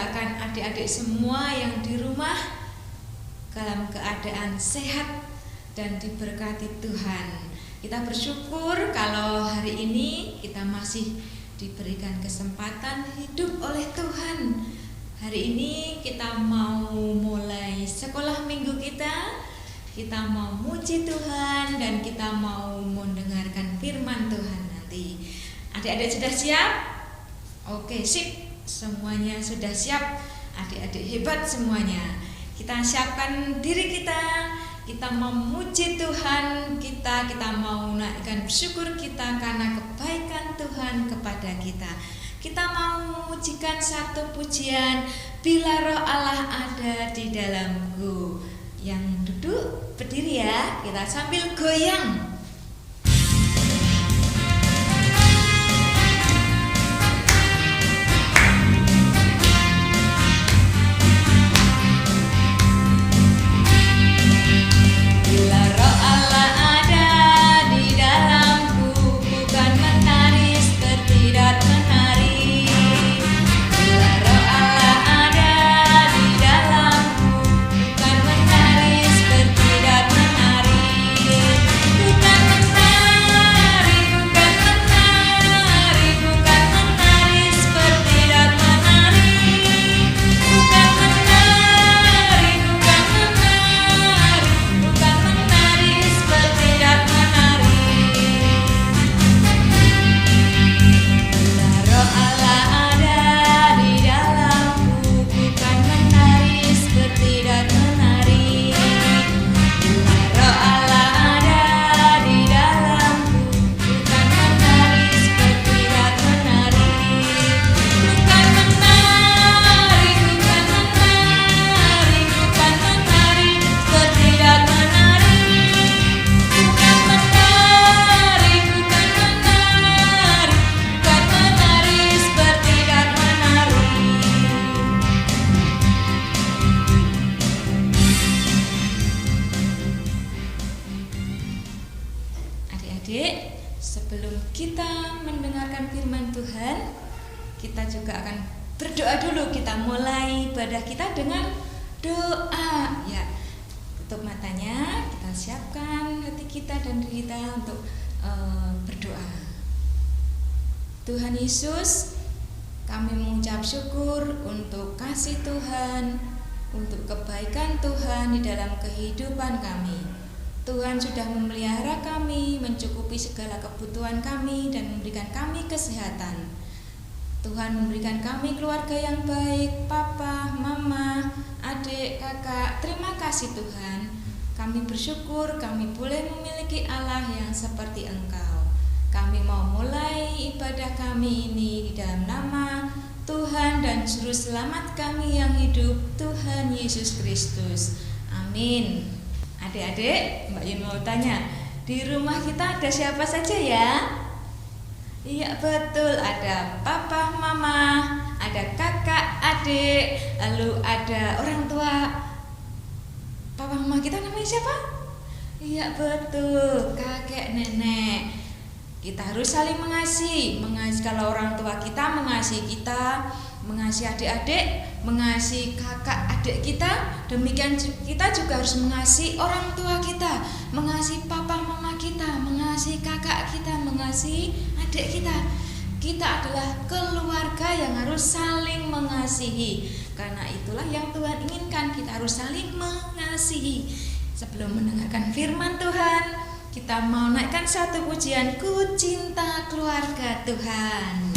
mendoakan adik-adik semua yang di rumah dalam keadaan sehat dan diberkati Tuhan. Kita bersyukur kalau hari ini kita masih diberikan kesempatan hidup oleh Tuhan. Hari ini kita mau mulai sekolah minggu kita mau muji Tuhan dan kita mau mendengarkan firman Tuhan nanti. Adik-adik sudah siap? Oke, sip. Semuanya sudah siap. Adik-adik hebat semuanya. Kita siapkan diri kita mau memuji Tuhan kita mau naikkan syukur kita karena kebaikan Tuhan kepada kita. Kita mau memujikan satu pujian, bila roh Allah ada di dalamku. Yang duduk berdiri ya, kita sambil goyang. Sebelum kita mendengarkan firman Tuhan, kita juga akan berdoa dulu. Kita mulai ibadah kita dengan doa. Ya, tutup matanya, kita siapkan hati kita dan diri kita untuk berdoa. Tuhan Yesus, kami mengucap syukur untuk kasih Tuhan, untuk kebaikan Tuhan di dalam kehidupan kami. Tuhan sudah memelihara kami, mencukupi segala kebutuhan kami dan memberikan kami kesehatan. Tuhan memberikan kami keluarga yang baik, papa, mama, adik, kakak. Terima kasih Tuhan. Kami bersyukur kami boleh memiliki Allah yang seperti Engkau. Kami mau mulai ibadah kami ini di dalam nama Tuhan dan Juru Selamat kami yang hidup, Tuhan Yesus Kristus. Amin. Adik-adik, Mbak Yun mau tanya, di rumah kita ada siapa saja ya? Iya betul, ada papa, mama, ada kakak, adik, lalu ada orang tua. Papa mama kita namanya siapa? Iya betul, kakek, nenek. Kita harus saling mengasihi. Kalau orang tua kita mengasihi kita, mengasihi adik-adik, mengasihi kakak adik kita, demikian kita juga harus mengasihi orang tua kita, mengasihi papa mama kita, mengasihi kakak kita, mengasihi adik kita. Kita adalah keluarga yang harus saling mengasihi. Karena itulah yang Tuhan inginkan, kita harus saling mengasihi. Sebelum mendengarkan firman Tuhan, kita mau naikkan satu pujian, Ku Cinta Keluarga Tuhan.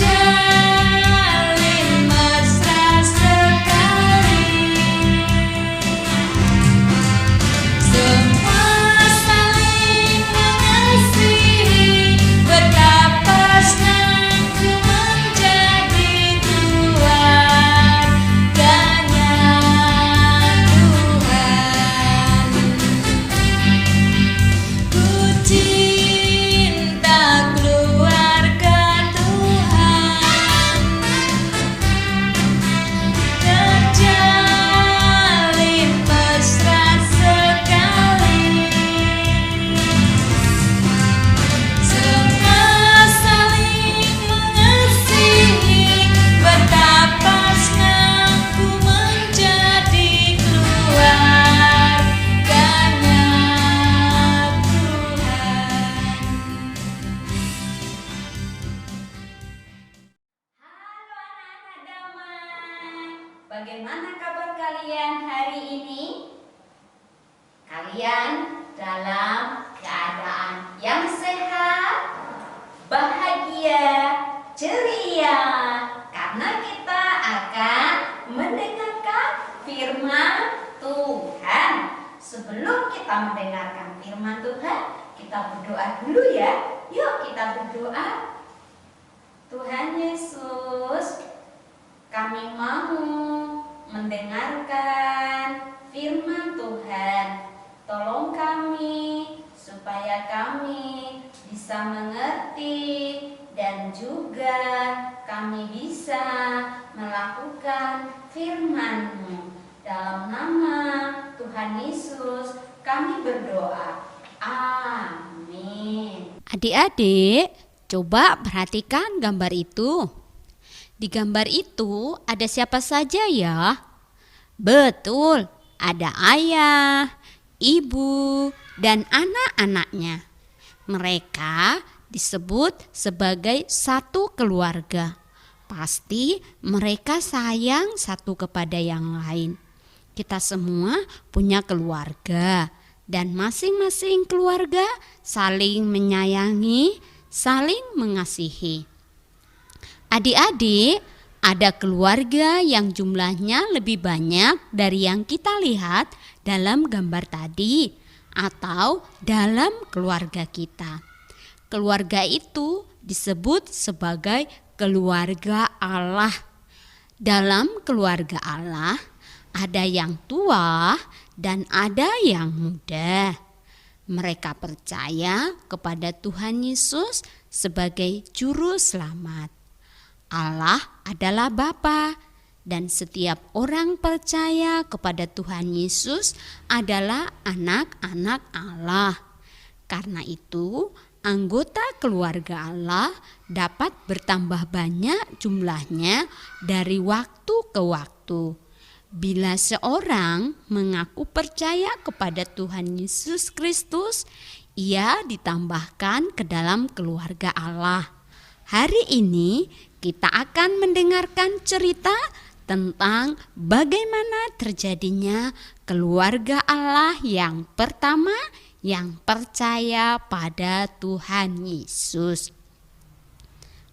Terjalin Bagaimana kabar kalian hari ini? Kalian dalam keadaan yang sehat, bahagia, ceria, karena kita akan mendengarkan firman Tuhan. Sebelum kita mendengarkan firman Tuhan, kita berdoa dulu ya. Yuk kita berdoa. Tuhan Yesus, kami mau mendengarkan firman Tuhan. Tolong kami supaya kami bisa mengerti dan juga kami bisa melakukan firman-Mu. Dalam nama Tuhan Yesus kami berdoa. Amin. Adik-adik, coba perhatikan gambar itu. Di gambar itu ada siapa saja ya? Betul, ada ayah, ibu, dan anak-anaknya. Mereka disebut sebagai satu keluarga. Pasti mereka sayang satu kepada yang lain. Kita semua punya keluarga, dan masing-masing keluarga saling menyayangi, saling mengasihi. Adik-adik, ada keluarga yang jumlahnya lebih banyak dari yang kita lihat dalam gambar tadi atau dalam keluarga kita. Keluarga itu disebut sebagai keluarga Allah. Dalam keluarga Allah ada yang tua dan ada yang muda. Mereka percaya kepada Tuhan Yesus sebagai juru selamat. Allah adalah Bapa, dan setiap orang percaya kepada Tuhan Yesus adalah anak-anak Allah. Karena itu, anggota keluarga Allah dapat bertambah banyak jumlahnya dari waktu ke waktu. Bila seorang mengaku percaya kepada Tuhan Yesus Kristus, ia ditambahkan ke dalam keluarga Allah. Hari ini kita akan mendengarkan cerita tentang bagaimana terjadinya keluarga Allah yang pertama yang percaya pada Tuhan Yesus.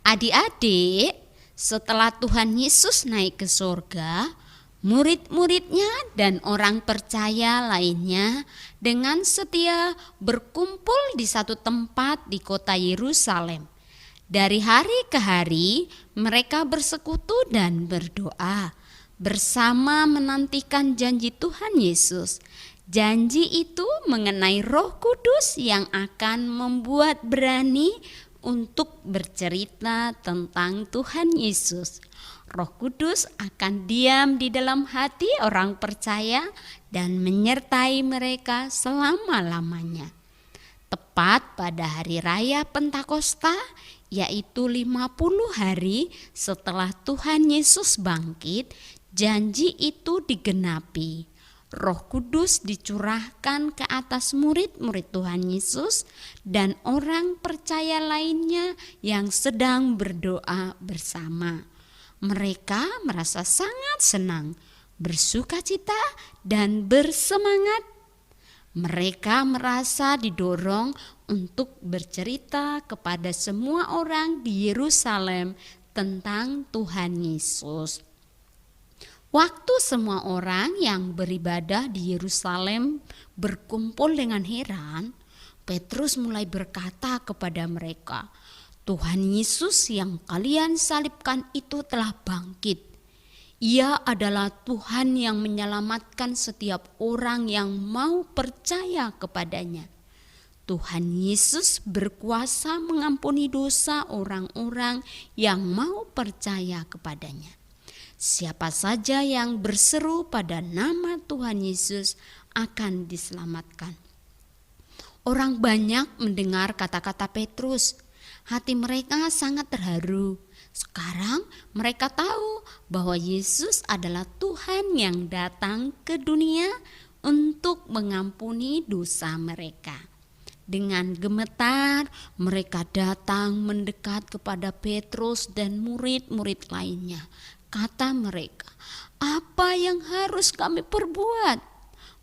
Adik-adik, setelah Tuhan Yesus naik ke surga, murid-muridnya dan orang percaya lainnya dengan setia berkumpul di satu tempat di kota Yerusalem. Dari hari ke hari mereka bersekutu dan berdoa bersama menantikan janji Tuhan Yesus. Janji itu mengenai Roh Kudus yang akan membuat berani untuk bercerita tentang Tuhan Yesus. Roh Kudus akan diam di dalam hati orang percaya dan menyertai mereka selama-lamanya. Tepat pada hari raya Pentakosta, yaitu 50 hari setelah Tuhan Yesus bangkit, janji itu digenapi. Roh Kudus dicurahkan ke atas murid-murid Tuhan Yesus dan orang percaya lainnya yang sedang berdoa bersama. Mereka merasa sangat senang, bersukacita, dan bersemangat. Mereka merasa didorong untuk bercerita kepada semua orang di Yerusalem tentang Tuhan Yesus. Waktu semua orang yang beribadah di Yerusalem berkumpul dengan heran, Petrus mulai berkata kepada mereka, "Tuhan Yesus yang kalian salibkan itu telah bangkit. Ia adalah Tuhan yang menyelamatkan setiap orang yang mau percaya kepadanya. Tuhan Yesus berkuasa mengampuni dosa orang-orang yang mau percaya kepadanya. Siapa saja yang berseru pada nama Tuhan Yesus akan diselamatkan." Orang banyak mendengar kata-kata Petrus. Hati mereka sangat terharu. Sekarang mereka tahu bahwa Yesus adalah Tuhan yang datang ke dunia untuk mengampuni dosa mereka. Dengan gemetar mereka datang mendekat kepada Petrus dan murid-murid lainnya. Kata mereka, "Apa yang harus kami perbuat?"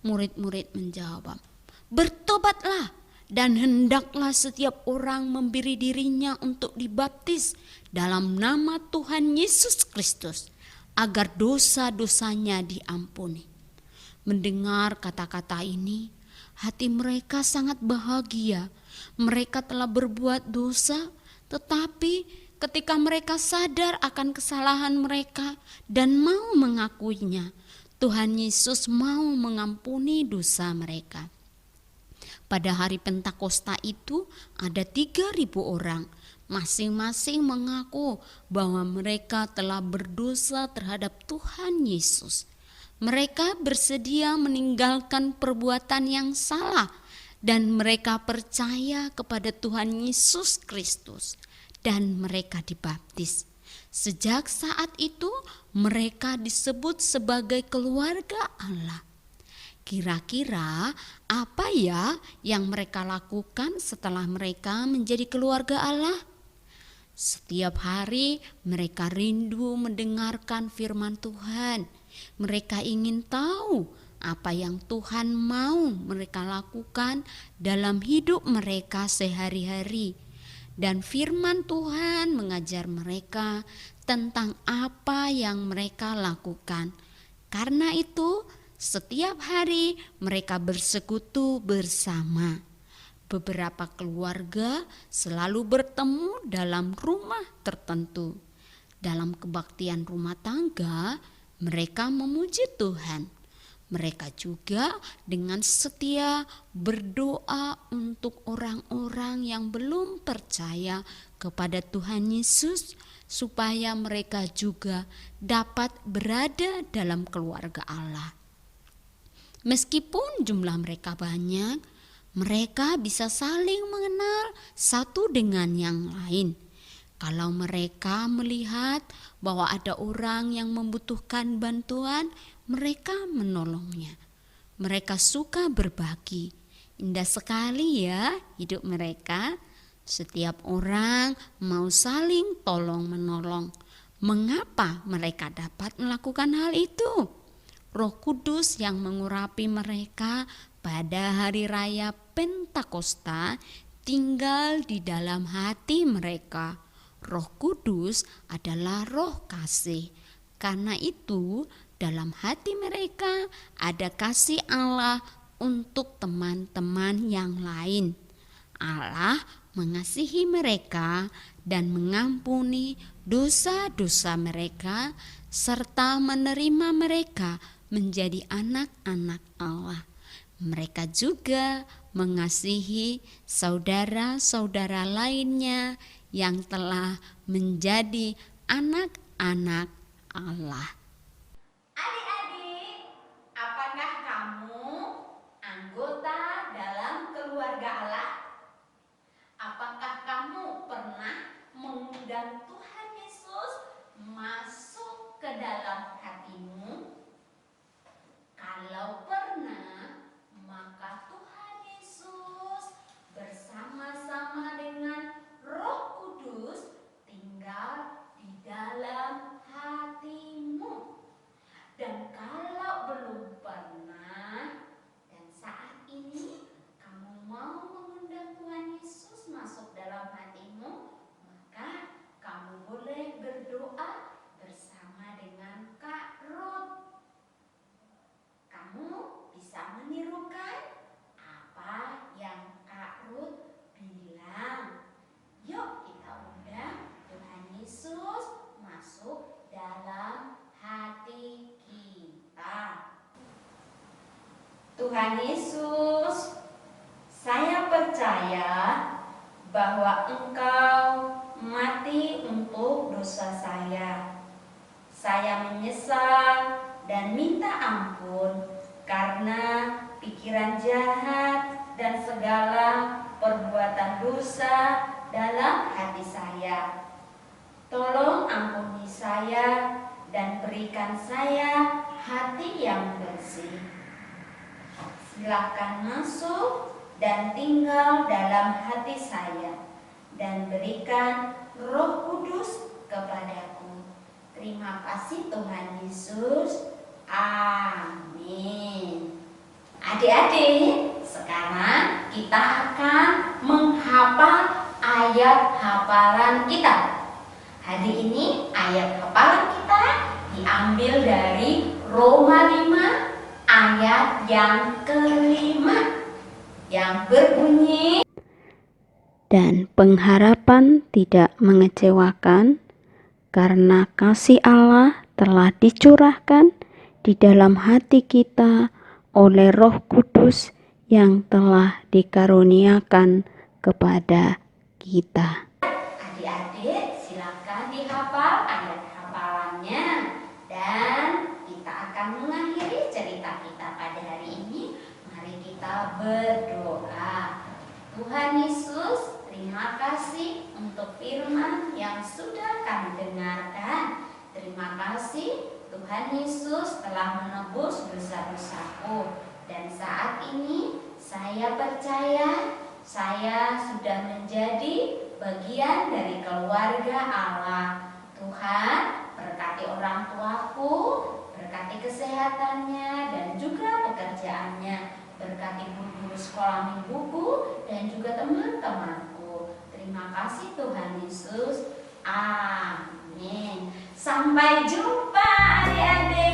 Murid-murid menjawab, "Bertobatlah dan hendaklah setiap orang memberi dirinya untuk dibaptis dalam nama Tuhan Yesus Kristus, agar dosa-dosanya diampuni." Mendengar kata-kata ini, hati mereka sangat bahagia. Mereka telah berbuat dosa, tetapi ketika mereka sadar akan kesalahan mereka dan mau mengakuinya, Tuhan Yesus mau mengampuni dosa mereka. Pada hari Pentakosta itu ada 3.000 orang. Masing-masing mengaku bahwa mereka telah berdosa terhadap Tuhan Yesus. Mereka bersedia meninggalkan perbuatan yang salah dan mereka percaya kepada Tuhan Yesus Kristus. Dan mereka dibaptis. Sejak saat itu mereka disebut sebagai keluarga Allah. Kira-kira apa ya yang mereka lakukan setelah mereka menjadi keluarga Allah? Setiap hari mereka rindu mendengarkan firman Tuhan. Mereka ingin tahu apa yang Tuhan mau mereka lakukan dalam hidup mereka sehari-hari. Dan firman Tuhan mengajar mereka tentang apa yang mereka lakukan. Karena itu, setiap hari mereka bersekutu bersama. Beberapa keluarga selalu bertemu dalam rumah tertentu. Dalam kebaktian rumah tangga, mereka memuji Tuhan. Mereka juga dengan setia berdoa untuk orang-orang yang belum percaya kepada Tuhan Yesus, supaya mereka juga dapat berada dalam keluarga Allah. Meskipun jumlah mereka banyak, mereka bisa saling mengenal satu dengan yang lain. Kalau mereka melihat bahwa ada orang yang membutuhkan bantuan, mereka menolongnya. Mereka suka berbagi. Indah sekali ya hidup mereka. Setiap orang mau saling tolong-menolong. Mengapa mereka dapat melakukan hal itu? Roh Kudus yang mengurapi mereka pada hari raya Pentakosta tinggal di dalam hati mereka. Roh Kudus adalah roh kasih. Karena itu, dalam hati mereka ada kasih Allah untuk teman-teman yang lain. Allah mengasihi mereka dan mengampuni dosa-dosa mereka, serta menerima mereka menjadi anak-anak Allah. Mereka juga mengasihi saudara-saudara lainnya yang telah menjadi anak-anak Allah. Adik-adik, apakah kamu anggota dalam keluarga Allah? Apakah kamu pernah mengundang Tuhan Yesus masuk ke dalam hatimu? Kalau pernah, maka Tuhan Yesus bersama-sama dengan Roh Kudus tinggal di dalam hatimu. Dan kalau belum pernah dan saat ini kamu mau mengundang Tuhan Yesus masuk dalam hatimu, maka kamu boleh berdoa bersama dengan Kak Ruth. Kamu bisa menirukan apa yang Kak Ruth bilang. Yuk kita undang Tuhan Yesus masuk dalam hati kita. Tuhan Yesus, saya percaya bahwa Engkau mati untuk dosa saya. Saya menyesal dan minta ampun karena pikiran jahat dan segala perbuatan dosa dalam hati saya. Tolong ampuni saya dan berikan saya hati yang bersih. Silakan masuk dan tinggal dalam hati saya dan berikan Roh Kudus kepadaku. Terima Terima kasih Tuhan Yesus. Amin. Adik-adik, sekarang kita akan menghafal ayat hafalan kita. Hari ini ayat hafalan kita diambil dari Roma 5 ayat yang kelima yang berbunyi, Dan pengharapan tidak mengecewakan, karena kasih Allah telah dicurahkan di dalam hati kita oleh Roh Kudus yang telah dikaruniakan kepada kita. adik-adik silakan dihafal ayat hafalannya. Dan kita akan mengakhiri cerita kita pada hari ini. Mari kita berdoa. Tuhan Yesus, terima kasih untuk firman yang sudah kami dengarkan. Terima kasih Tuhan Yesus telah menebus dosa-dosaku. Dan saat ini saya percaya saya sudah menjadi bagian dari keluarga Allah. Tuhan, berkati orang tuaku, berkati kesehatannya dan juga pekerjaannya. Berkati guru-guru sekolah mingguku dan juga teman-temanku. Terima kasih Tuhan Yesus. Amin. Sampai jumpa adik-adik.